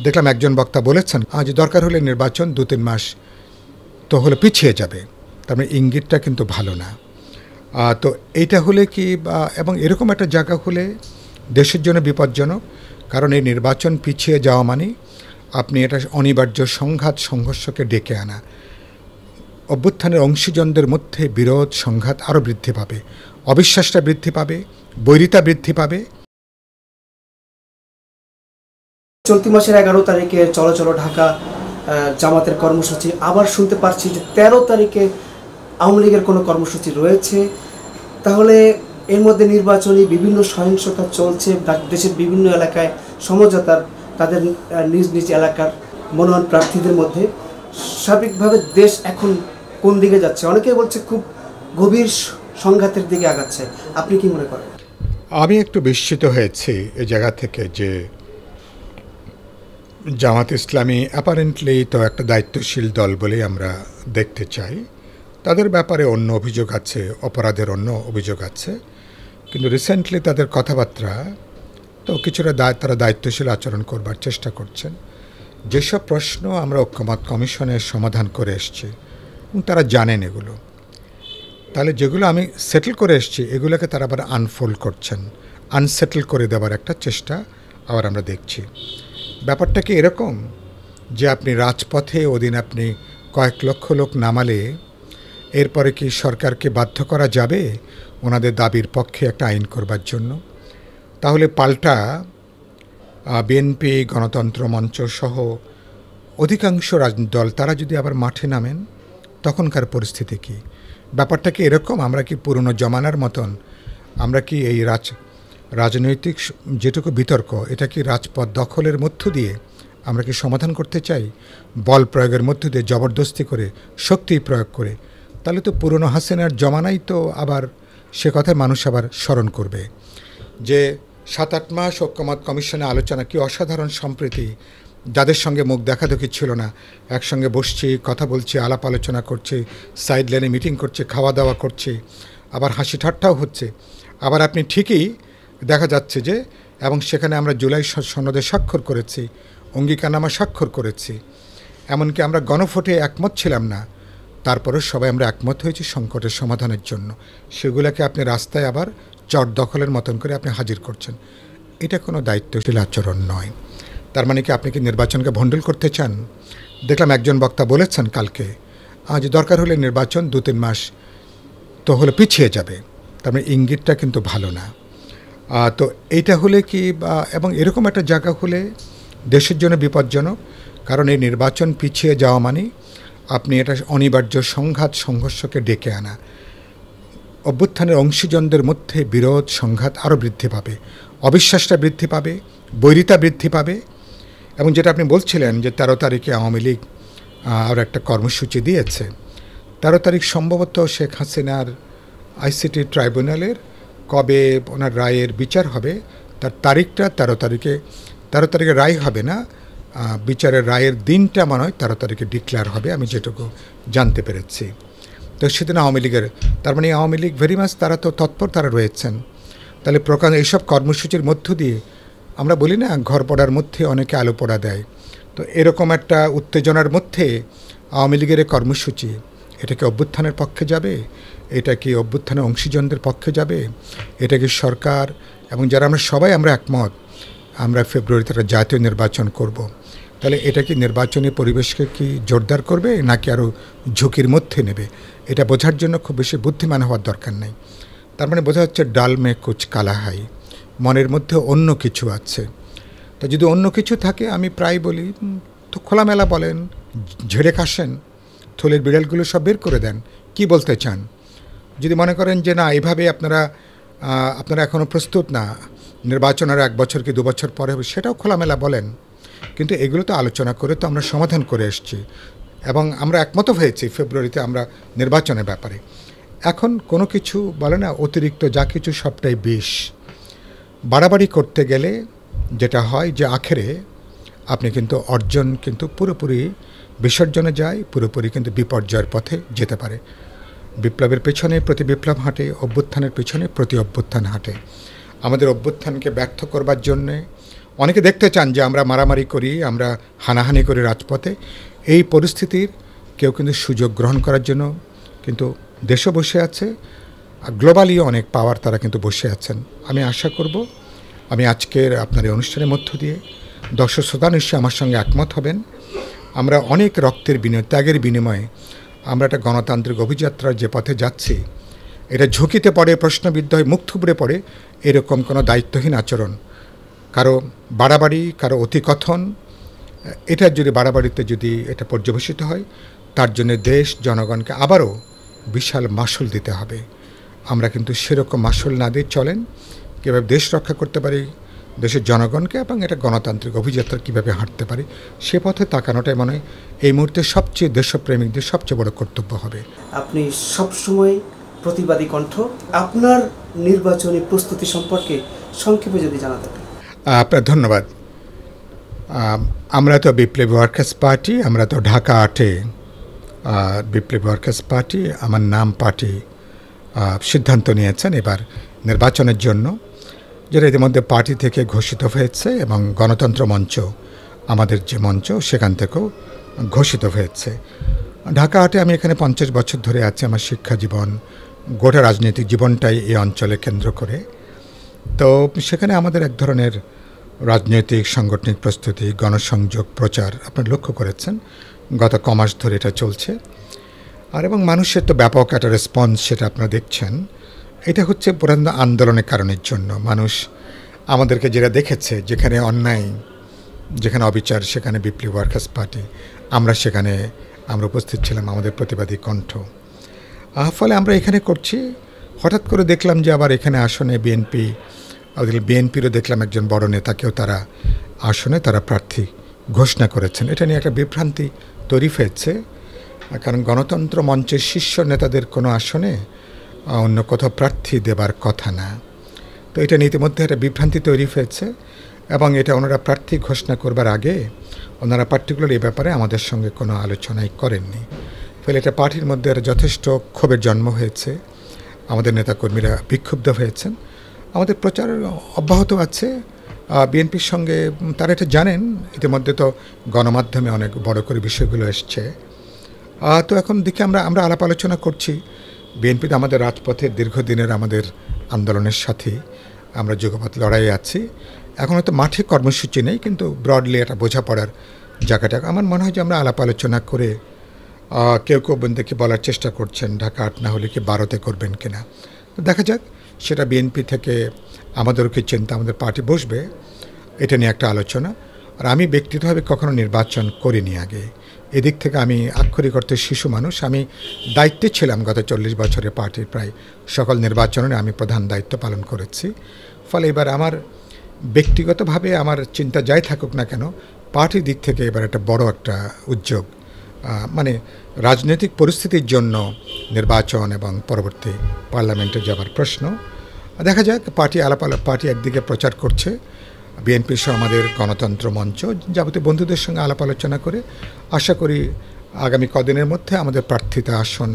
দেখলাম একজন বক্তা বলেছেন আজ দরকার হলে নির্বাচন ২-৩ মাস তো হলে পিছিয়ে যাবে, তার মানে ইঙ্গিতটা কিন্তু ভালো না। তো এইটা হলে কি এবং এরকম একটা জায়গা হলে দেশের জন্য বিপজ্জনক, কারণ এই নির্বাচন পিছিয়ে যাওয়া মানে আপনি এটা অনিবার্য সংঘাত সংঘর্ষকে ডেকে আনা। অভ্যুত্থানের অংশীজনদের মধ্যে বিরোধ সংঘাত আরও বৃদ্ধি পাবে, অবিশ্বাসটা বৃদ্ধি পাবে, বৈরিতা বৃদ্ধি পাবে। চলতি মাসের 11 তারিখে চলো চলো ঢাকা জামাতের কর্মসূচি, আবার শুনতে পারছি যে 13 তারিখে আওয়ামী লীগের কোনো কর্মসূচি রয়েছে। তাহলে এর মধ্যে নির্বাচনী বিভিন্ন সহিংসতা চলছে দেশের বিভিন্ন এলাকায়, সমঝোতার তাদের নিজ নিজ এলাকার মনোনয়ন প্রার্থীদের মধ্যে। স্বাভাবিকভাবে দেশ এখন কোন দিকে যাচ্ছে? অনেকেই বলছে খুব গভীর সংঘাতের দিকে আগাচ্ছে। আপনি কি মনে করেন? আমি একটু বিস্মিত হয়েছি এই জায়গা থেকে যে জামাত ইসলামী অ্যাপারেন্টলি তো একটা দায়িত্বশীল দল বলেই আমরা দেখতে চাই। তাদের ব্যাপারে অন্য অভিযোগ আছে, অপরাধের অন্য অভিযোগ আছে, কিন্তু রিসেন্টলি তাদের কথাবার্তা তো কিছুটা তারা দায়িত্বশীল আচরণ করবার চেষ্টা করছেন। যেসব প্রশ্ন আমরা ঐক্যমত কমিশনের সমাধান করে এসেছি এবং তারা জানেন এগুলো, তাহলে যেগুলো আমি সেটেল করে এসেছি এগুলোকে তারা আবার আনফোল্ড করছেন, আনসেটেল করে দেওয়ার একটা চেষ্টা আবার আমরা দেখছি। ব্যাপারটা কি এরকম যে আপনি রাজপথে ওদিন আপনি কয়েক লক্ষ লোক নামালে এরপরে কি সরকারকে বাধ্য করা যাবে ওনাদের দাবির পক্ষে একটা আইন করবার জন্য? তাহলে পাল্টা বিএনপি, গণতন্ত্র মঞ্চ সহ অধিকাংশ রাজনৈতিক দল তারা যদি আবার মাঠে নামেন তখনকার পরিস্থিতি কী? ব্যাপারটা কি এরকম? আমরা কি পুরনো জমানার মতন আমরা কি এই রাজনৈতিক যেটুকু বিতর্ক এটা কি রাজপথ দখলের মধ্য দিয়ে আমরা কি সমাধান করতে চাই? বল প্রয়োগের মধ্য দিয়ে জবরদস্তি করে, শক্তি প্রয়োগ করে? তাহলে তো পুরনো হাসিনার জমানাই তো আবার সে কথায় মানুষ আবার স্মরণ করবে যে 7-8 মাস ঐক্যমত কমিশনে আলোচনা, কি অসাধারণ সম্প্রীতি, যাদের সঙ্গে মুখ দেখাদেখি ছিল না একসঙ্গে বসছি, কথা বলছি, আলাপ আলোচনা করছি, সাইড লাইনে মিটিং করছে, খাওয়া দাওয়া করছে, আবার হাসি ঠাট্টাও হচ্ছে। আবার আপনি ঠিকই দেখা যাচ্ছে যে এবং সেখানে আমরা জুলাই সনদে স্বাক্ষর করেছি, অঙ্গীকারনামা স্বাক্ষর করেছি, এমনকি আমরা গণভোটে একমত ছিলাম না, তারপরেও সবাই আমরা একমত হয়েছি সংকটের সমাধানের জন্য। সেগুলোকে আপনি রাস্তায় আবার চট দখলের মতন করে আপনি হাজির করছেন। এটা কোনো দায়িত্বশীল আচরণ নয়। তার মানে কি আপনি কি নির্বাচনকে ভণ্ডুল করতে চান? দেখলাম একজন বক্তা বলেছেন কালকে আজ দরকার হলে নির্বাচন 2-3 মাস তো হলে পিছিয়ে যাবে, তার মানে ইঙ্গিতটা কিন্তু ভালো না। তো এইটা হলে কি এবং এরকম একটা জায়গা হলে দেশের জন্য বিপজ্জনক, কারণ এই নির্বাচন পিছিয়ে যাওয়া মানে আপনি এটা অনিবার্য সংঘাত সংঘর্ষকে ডেকে আনা। অভ্যুত্থানের অংশীজনদের মধ্যে বিরোধ সংঘাত আরও বৃদ্ধি পাবে, অবিশ্বাসটা বৃদ্ধি পাবে, বৈরিতা বৃদ্ধি পাবে। এবং যেটা আপনি বলছিলেন যে 13 তারিখে আওয়ামী লীগ আর একটা কর্মসূচি দিয়েছে, 13 তারিখ সম্ভবত শেখ হাসিনার আইসিটি ট্রাইব্যুনালের কবে ওনার রায়ের বিচার হবে তার তারিখটা 13 তারিখে রায় হবে না, বিচারের রায়ের দিনটা মনে হয় 13 তারিখে ডিক্লেয়ার হবে, আমি যেটুকু জানতে পেরেছি। তো সেদিন আওয়ামী লীগের, তার মানে আওয়ামী লীগ ভেরি মাছ তারা তো তৎপর, তারা রয়েছেন। তাহলে প্রকাশ এইসব কর্মসূচির মধ্য দিয়ে আমরা বলি না ঘর পড়ার মধ্যে অনেকে আলো পড়া দেয়, তো এরকম একটা উত্তেজনার মধ্যে আওয়ামী লীগের কর্মসূচি, এটা কি অভ্যুত্থানের পক্ষে যাবে? এটা কি অভ্যুত্থানের অংশীজনদের পক্ষে যাবে? এটা কি সরকার এবং যারা আমরা সবাই আমরা একমত আমরা ফেব্রুয়ারিতে একটা জাতীয় নির্বাচন করব, তাহলে এটা কি নির্বাচনী পরিবেশকে কি জোরদার করবে নাকি আরও ঝুঁকির মধ্যে নেবে? এটা বোঝার জন্য খুব বেশি বুদ্ধিমান হওয়ার দরকার নেই। তার মানে বোঝা হচ্ছে ডাল মে কুচ কালা হাই, মনের মধ্যে অন্য কিছু আছে। তো যদি অন্য কিছু থাকে আমি প্রায় বলি তো খোলামেলা বলেন, ঝেড়ে কাশেন, থলের বিড়ালগুলো সব বের করে দেন, কি বলতে চান। যদি মনে করেন যে না এভাবে আপনারা এখনও প্রস্তুত না, নির্বাচন আর 1 বছর কি 2 বছর পরে হবে, সেটাও খোলামেলা বলেন। কিন্তু এগুলো তো আলোচনা করে তো আমরা সমাধান করে এসেছি এবং আমরা একমত হয়েছি ফেব্রুয়ারিতে আমরা নির্বাচনের ব্যাপারে। এখন কোনো কিছু বলে না অতিরিক্ত যা কিছু সবটাই বিষ। বাড়াবাড়ি করতে গেলে যেটা হয় যে আখেরে আপনি কিন্তু অর্জন কিন্তু পুরোপুরি বিসর্জনে যায়, পুরোপুরি কিন্তু বিপর্যয়ের পথে যেতে পারে। বিপ্লবের পেছনে প্রতি বিপ্লব হাঁটে, অভ্যুত্থানের পেছনে প্রতি অভ্যুত্থান হাঁটে। আমাদের অভ্যুত্থানকে ব্যর্থ করবার জন্যে, অনেকে দেখতে চান যে আমরা মারামারি করি, আমরা হানাহানি করি রাজপথে। এই পরিস্থিতির কেউ কিন্তু সুযোগ গ্রহণ করার জন্য কিন্তু দেশও বসে আছে, গ্লোবালিও অনেক পাওয়ার তারা কিন্তু বসে আছেন। আমি আশা করব আমি আজকের আপনার এই অনুষ্ঠানের মধ্য দিয়ে দর্শক শ্রোতা নিশ্চয়ই আমার সঙ্গে একমত হবেন। আমরা অনেক রক্তের বিনিময়, ত্যাগের বিনিময়ে আমরা একটা গণতান্ত্রিক অভিযাত্রার যে পথে যাচ্ছি, এটা ঝুঁকিতে পড়ে, প্রশ্নবিদ্ধ হয়ে মুখ থুবড়ে পড়ে এরকম কোনো দায়িত্বহীন আচরণ, কারো বাড়াবাড়ি, কারো অতিকথন, এটার যদি বাড়াবাড়িতে যদি এটা পর্যবেসিত হয়, তার জন্য দেশ জনগণকে আবারও বিশাল মাশুল দিতে হবে। আমরা কিন্তু সেরকম মাশুল না দিয়ে চলেন কীভাবে দেশ রক্ষা করতে পারি, দেশের জনগণকে, এবং এটা গণতান্ত্রিক অভিযাত্রা কীভাবে হাঁটতে পারি, সে পথে তাকানোটাই মনে হয় এই মুহূর্তে সবচেয়ে দেশপ্রেমিকদের সবচেয়ে বড় কর্তব্য হবে। আপনি সবসময় প্রতিবাদী কণ্ঠ। আপনার নির্বাচনী প্রস্তুতি সম্পর্কে সংক্ষেপে যদি জানাতেন। আপনার ধন্যবাদ। আমরা তো বিপ্লবী ওয়ার্কার্স পার্টি, আমরা তো ঢাকা 8-এ বিপ্লবী ওয়ার্কার্স পার্টি, আমার নাম পার্টি সিদ্ধান্ত নিয়েছেন এবার নির্বাচনের জন্য, যেটা ইতিমধ্যে পার্টি থেকে ঘোষিত হয়েছে, এবং গণতন্ত্র মঞ্চ আমাদের যে মঞ্চ সেখান থেকেও ঘোষিত হয়েছে। ঢাকা 8-এ আমি এখানে 50 বছর ধরে আছি। আমার শিক্ষা জীবন, গোটা রাজনৈতিক জীবনটাই এই অঞ্চলে কেন্দ্র করে। তো সেখানে আমাদের এক ধরনের রাজনৈতিক সাংগঠনিক প্রস্তুতি, গণসংযোগ, প্রচার আপনারা লক্ষ্য করেছেন গত কমাস ধরে এটা চলছে। আর এবং মানুষের তো ব্যাপক একটা রেসপন্স, সেটা আপনারা দেখছেন। এটা হচ্ছে পুরান আন্দোলনের কারণের জন্য মানুষ আমাদেরকে যেটা দেখেছে, যেখানে অন্যায়, যেখানে অবিচার, সেখানে বিপ্লবী ওয়ার্কার্স পার্টি আমরা উপস্থিত ছিলাম, আমাদের প্রতিবাদী কণ্ঠ। ফলে আমরা এখানে করছি। হঠাৎ করে দেখলাম যে আবার এখানে আসনে বিএনপিরও দেখলাম একজন বড় নেতাকেও তারা আসনে প্রার্থী ঘোষণা করেছেন। এটা নিয়ে একটা বিভ্রান্তি তৈরি হয়েছে, কারণ গণতন্ত্র মঞ্চের শীর্ষ নেতাদের কোনো আসনে অন্য কোথাও প্রার্থী দেবার কথা না। তো এটা নিয়ে ইতিমধ্যে একটা বিভ্রান্তি তৈরি হয়েছে, এবং এটা ওনারা প্রার্থী ঘোষণা করবার আগে ওনারা পার্টিকুলার এই ব্যাপারে আমাদের সঙ্গে কোনো আলোচনাই করেননি। ফলে এটা পার্টির মধ্যে যথেষ্ট ক্ষোভের জন্ম হয়েছে, আমাদের নেতাকর্মীরা বিক্ষুব্ধ হয়েছেন। আমাদের প্রচার অব্যাহত আছে বিএনপির সঙ্গে, তারা এটা জানেন। ইতিমধ্যে তো গণমাধ্যমে অনেক বড় করে বিষয়গুলো এসছে। তো এখন দেখি আমরা আলাপ আলোচনা করছি। বিএনপিতে আমাদের রাজপথের দীর্ঘদিনের আমাদের আন্দোলনের সাথে আমরা যুগপৎ লড়াইয়ে আছি। এখন হয়তো মাঠে কর্মসূচি নেই, কিন্তু ব্রডলি একটা বোঝাপড়ার জায়গাটা আমার মনে হয় যে আমরা আলাপ আলোচনা করে কেউ বন্ধুকে বলার চেষ্টা করছেন ঢাকা 8 না হলে কি 12-তে করবেন কিনা। তো দেখা যাক, সেটা বিএনপি থেকে আমাদেরকে চিন্তা, আমাদের পার্টি বসবে, এটা নিয়ে একটা আলোচনা। আর আমি ব্যক্তিগতভাবে কখনো নির্বাচন করিনি আগে। এদিক থেকে আমি আক্ষরিক অর্থে শিশু মানুষ। আমি দায়িত্বে ছিলাম গত 40 বছরে পার্টির প্রায় সকল নির্বাচনে আমি প্রধান দায়িত্ব পালন করেছি। ফলে এবার আমার ব্যক্তিগতভাবে আমার চিন্তা যাই থাকুক না কেন, পার্টির দিক থেকে এবার একটা বড় একটা উদ্যোগ, মানে রাজনৈতিক পরিস্থিতির জন্য নির্বাচন এবং পরবর্তী পার্লামেন্টে যাবার প্রশ্ন। দেখা যাক, পার্টি একদিকে প্রচার করছে, বিএনপি সহ আমাদের গণতন্ত্র মঞ্চ যাবতীয় বন্ধুদের সঙ্গে আলাপ আলোচনা করে আশা করি আগামী কদিনের মধ্যে আমাদের প্রার্থিত আসন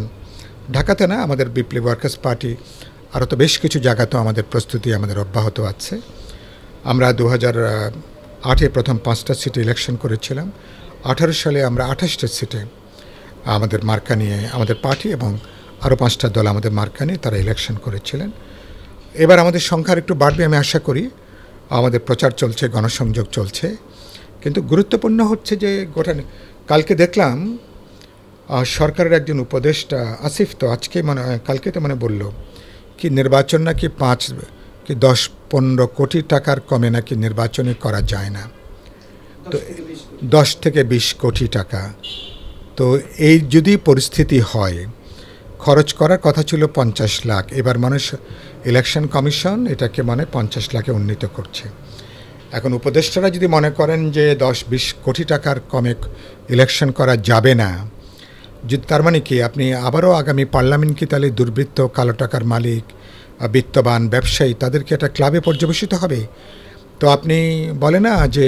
ঢাকাতে না, আমাদের বিপ্লবী ওয়ার্কার্স পার্টি আরও তো বেশ কিছু জায়গাতেও আমাদের প্রস্তুতি আমাদের অব্যাহত আছে। আমরা 2008-এ প্রথম 5টা সিটে ইলেকশন করেছিলাম। 18 সালে আমরা 28টা সিটে আমাদের মার্কা নিয়ে, আমাদের পার্টি এবং আরও 5টা দল আমাদের মার্কা নিয়ে তারা ইলেকশন করেছিলেন। এবার আমাদের সংখ্যা একটু বাড়বে আমি আশা করি। আমাদের প্রচার চলছে, গণসংযোগ চলছে, কিন্তু গুরুত্বপূর্ণ হচ্ছে যে কালকে দেখলাম সরকারের একজন উপদেষ্টা আসিফ তো কালকে তো বলল কি নির্বাচন নাকি 5 কি 10-15 কোটি টাকার কমে নাকি নির্বাচনই করা যায় না। তো 10 থেকে 20 কোটি টাকা। তো এই যদি পরিস্থিতি হয়, খরচ করার কথা ছিল 50 লাখ, এবার মানুষ ইলেকশন কমিশন এটাকে 50 লাখে উন্নীত করছে। এখন উপদেষ্টারা যদি মনে করেন যে 10-20 কোটি টাকার কমে ইলেকশন করা যাবে না, যদি তার মানে কি আপনি আবারও আগামী পার্লামেন্ট কি তাহলে দুর্বৃত্ত, কালো টাকার মালিক, বিত্তবান ব্যবসায়ী তাদেরকে একটা ক্লাবে পর্যবেসিত হবে? তো আপনি বলে না যে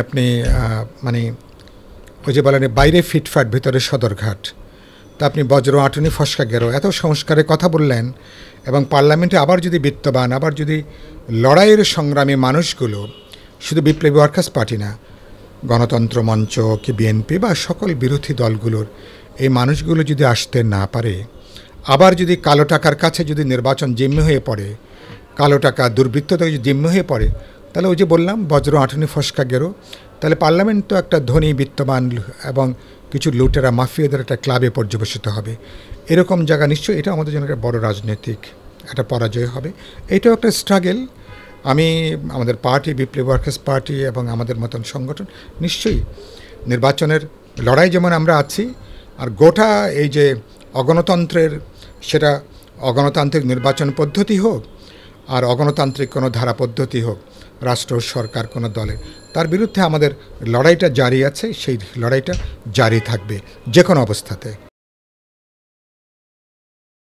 আপনি ওই যে বলেন বাইরে ফিটফাট ভিতরে সদরঘাট। তা আপনি বজ্র আটুনি ফসকা গেরো এত সংস্কারের কথা বললেন, এবং পার্লামেন্টে আবার যদি বিত্তবান, আবার যদি লড়াইয়ের সংগ্রামী মানুষগুলো শুধু বিপ্লবী ওয়ার্কার্স পার্টি না, গণতন্ত্র মঞ্চ কি বিএনপি বা সকল বিরোধী দলগুলোর এই মানুষগুলো যদি আসতে না পারে, আবার যদি কালো টাকার কাছে যদি নির্বাচন জিম্মি হয়ে পড়ে, কালো টাকা দুর্বৃত্ততা যদি জিম্মি হয়ে পড়ে, তাহলে ওই যে বললাম বজ্র আঁটুনি ফসকা গেরো, তাহলে পার্লামেন্ট তো একটা ধনী বিত্তবান এবং কিছু লুটেরা মাফিয়াদের একটা ক্লাবে পর্যবেসিত হবে। এরকম জায়গা নিশ্চয়ই এটা আমাদের জন্য একটা বড় রাজনৈতিক একটা পরাজয় হবে। এইটাও একটা স্ট্রাগল। আমি আমাদের পার্টি বিপ্লবী ওয়ার্কার্স পার্টি এবং আমাদের মতন সংগঠন নিশ্চয়ই নির্বাচনের লড়াই যেমন আমরা আছি, আর গোটা এই যে অগণতন্ত্রের, সেটা অগণতান্ত্রিক নির্বাচন পদ্ধতি হোক আর অগণতান্ত্রিক কোনো ধারা পদ্ধতি হোক, রাষ্ট্র সরকার কোনো দলের, তার বিরুদ্ধে আমাদের লড়াইটা জারি আছে, সেই লড়াইটা জারি থাকবে যে কোনো অবস্থাতে।